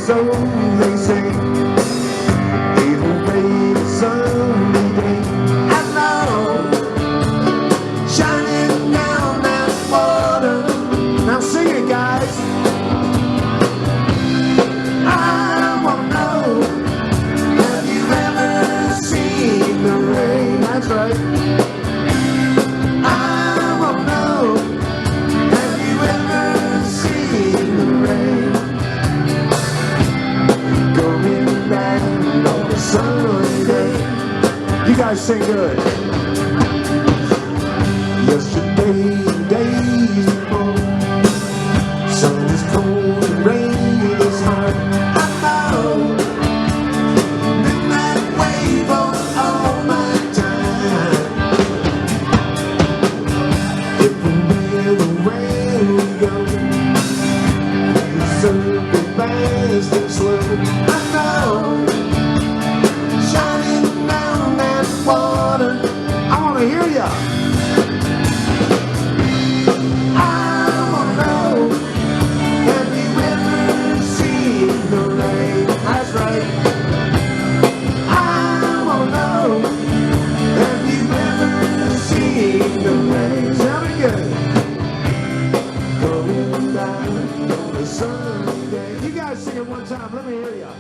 so they say. It'll rain a sunny day. I know, shining down that water. Now sing it, guys. I wanna know, have you ever seen the rain? That's right. I wanna know, have you ever seen the rain? Going back on a sunny day. You guys sing good. Yesterday, days before, sun is cold and rain is hard. I know, midnight wave on all my time. If we're the way we go, we circle fast and slow. I know, shining down that water. I want to hear ya. I wanna know, have you ever seen the rain? That's right. I wanna know, have you ever seen the rain? Sound it good. Going down on a sunny day. You guys sing it one time. Let me hear ya.